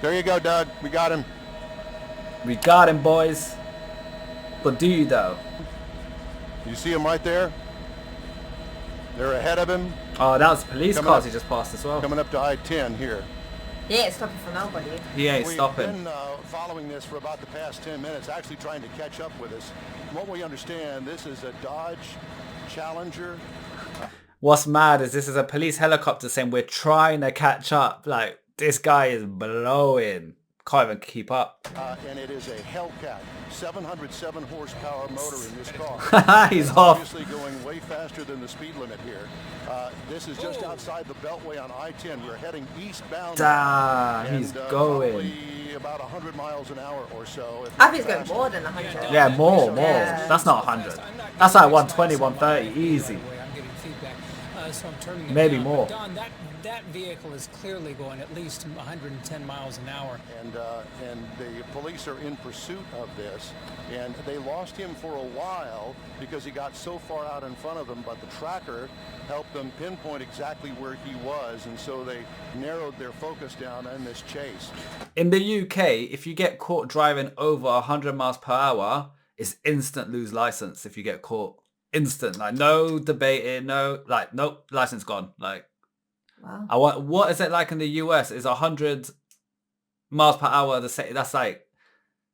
There you go, Doug. We got him. We got him, boys. But do you though? You see him right there? They're ahead of him. Oh, that was police cars he just passed as well. Coming up to I-10 here. He ain't stopping for nobody. He ain't stopping. We've been following this for about the past 10 minutes, actually trying to catch up with us. From what we understand, this is a Dodge Challenger. What's mad is this is a police helicopter saying we're trying to catch up. Like, this guy is blowing. Can't even keep up. And it is a Hellcat, 707 horsepower motor in this car. He's off. Obviously going way faster than the speed limit here. This is just outside the Beltway on I-10. We're heading eastbound. Damn, he's going. Probably about 100 miles an hour or so. I think he's going more than 100. Yeah, more. Yeah. That's not 100. That's like 120, 130, easy. So I'm turning maybe down. more. But Don, that vehicle is clearly going at least 110 miles an hour. And the police are in pursuit of this, and they lost him for a while because he got so far out in front of them, but the tracker helped them pinpoint exactly where he was, and so they narrowed their focus down on this chase. In the UK, if you get caught driving over 100 miles per hour, it's instant lose license if you get caught. Instant, like no debating, nope, license gone. Like, wow. What is it like in the US? Is 100 miles per hour the same? That's like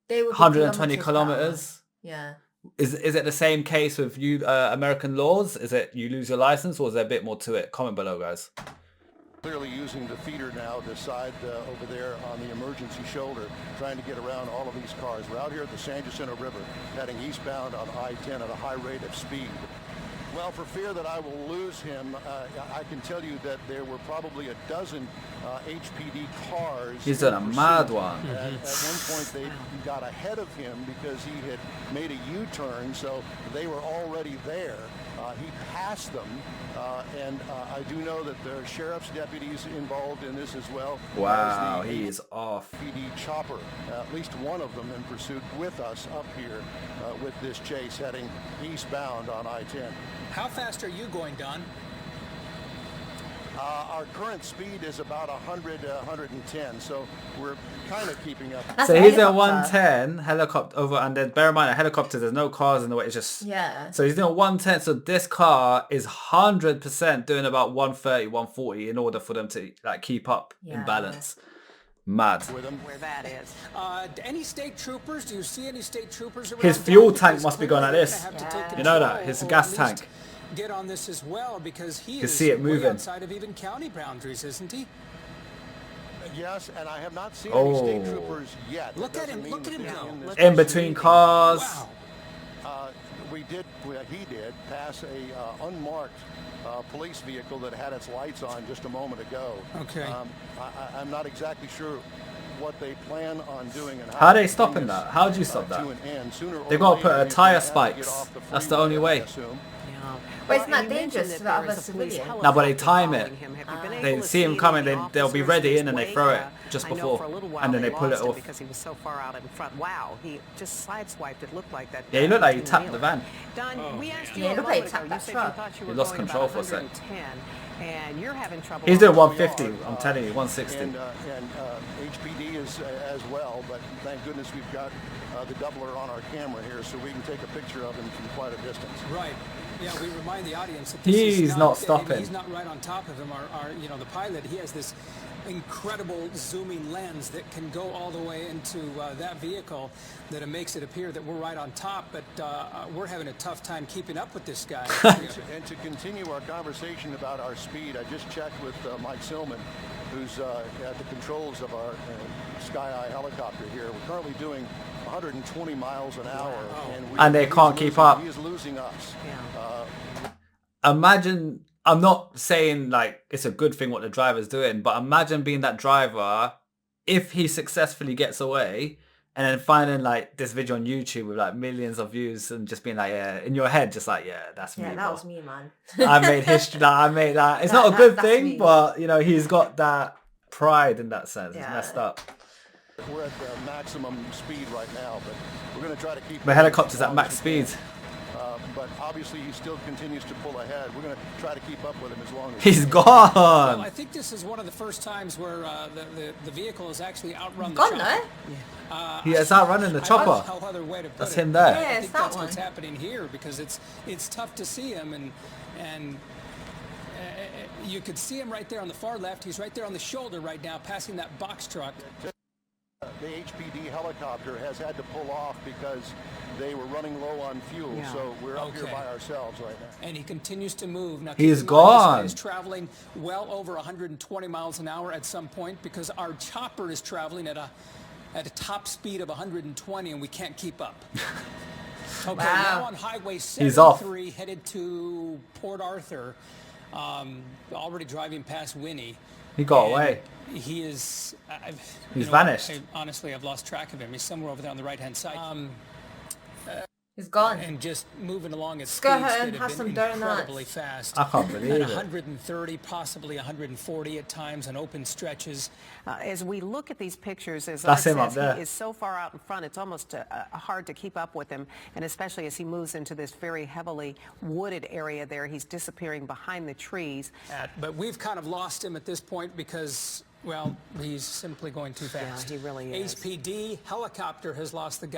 120 kilometers. Yeah. Is it the same case with you American laws? Is it you lose your license, or is there a bit more to it? Comment below, guys. Clearly using the feeder now, the side over there on the emergency shoulder, trying to get around all of these cars. We're out here at the San Jacinto River, heading eastbound on I-10 at a high rate of speed. Well, for fear that I will lose him, I can tell you that there were probably a dozen HPD cars. He's done a mad one. At one point, they got ahead of him because he had made a U-turn, so they were already there. He passed them, and I do know that there are sheriff's deputies involved in this as well. Wow, he is off. PD chopper, at least one of them in pursuit with us up here with this chase heading eastbound on I-10. How fast are you going, Don? Our current speed is about 100, 110, so we're kind of keeping up. That's So he's at 110 helicopter over, and then bear in mind a helicopter, there's no cars in the way. It's just So he's doing 110. So this car is 100% doing about 130, 140 in order for them to like keep up in balance. Mad. Where that is. Any state troopers? Do you see any state troopers around? His fuel tank must be going like this. You know that? His gas tank. Get on this as well, because he is see it moving. way outside of even county boundaries, isn't he? Yes, and I have not seen any state troopers yet. Look at him go. In between cars. Wow. He did pass a unmarked police vehicle that had its lights on just a moment ago. Okay. I'm not exactly sure what they plan on doing and how are they stopping that? How do you stop that? They've got to put a tire spikes. That's the only way. But it's not dangerous to the other civilian. No, but they time it. They see him coming, they'll be ready in and they throw it just before, and then they pull it off. Because he was so far out in front. Wow, he just sideswiped. It looked like that. Yeah, he looked like he tapped the van. Don, we asked you Yeah, a look like moment he ago. tapped You said that you truck. thought you He were lost going control about for a sec. 110, and you're having trouble. He's doing 150. I'm telling you, 160. And HPD is as well, but thank goodness we've got the doubler on our camera here, so we can take a picture of him from quite a distance. Right. Yeah, we remind the audience that He's not stopping. He's not right on top of him. The pilot, he has this incredible zooming lens that can go all the way into that vehicle, that it makes it appear that we're right on top, but we're having a tough time keeping up with this guy. And to continue our conversation about our speed, I just checked with Mike Silman, who's at the controls of our Sky Eye helicopter here. We're currently doing 120 miles an hour, and they can't keep up. He is losing us. Imagine, I'm not saying like it's a good thing what the driver's doing, but imagine being that driver if he successfully gets away and then finding like this video on YouTube with like millions of views and just being like, yeah, in your head, just like, yeah, that's me. Yeah, that was me, man. I made history. I made that. It's not a good thing, me. But he's got that pride in that sense. It's messed up. We're at the maximum speed right now, but we're going to try to keep the helicopter's at max speed. but obviously he still continues to pull ahead. We're going to try to keep up with him as long as He's we can. gone. Well, I think this is one of the first times where the vehicle has actually outrun the Gone, chopper. no? He is outrunning the chopper. No other way to put That's it. him there. Yeah, I it's think that that's what's one. happening here because it's tough to see him and you could see him right there on the far left. He's right there on the shoulder right now, passing that box truck. The HPD helicopter has had to pull off because they were running low on fuel, Yeah. so we're up here Okay. by ourselves right now. And he continues to move. Now, He's keep in mind, this guy gone. is traveling well over 120 miles an hour at some point because our chopper is traveling at a top speed of 120 and we can't keep up. Okay, Wow. now on Highway He's off. 73 headed to Port Arthur, already driving past Winnie. He got And away. He is. He's vanished. Honestly, I've lost track of him. He's somewhere over there on the right-hand side. He's gone. And just moving along at Let's go speeds ahead that and have have been some donuts. incredibly fast. I can't believe At it. 130, possibly 140 at times on open stretches. As we look at these pictures, as That's Art him up says, there. he is so far out in front, it's almost hard to keep up with him, and especially as he moves into this very heavily wooded area there, he's disappearing behind the trees. But we've kind of lost him at this point because, well, he's simply going too fast. he really is. HPD helicopter has lost the guy.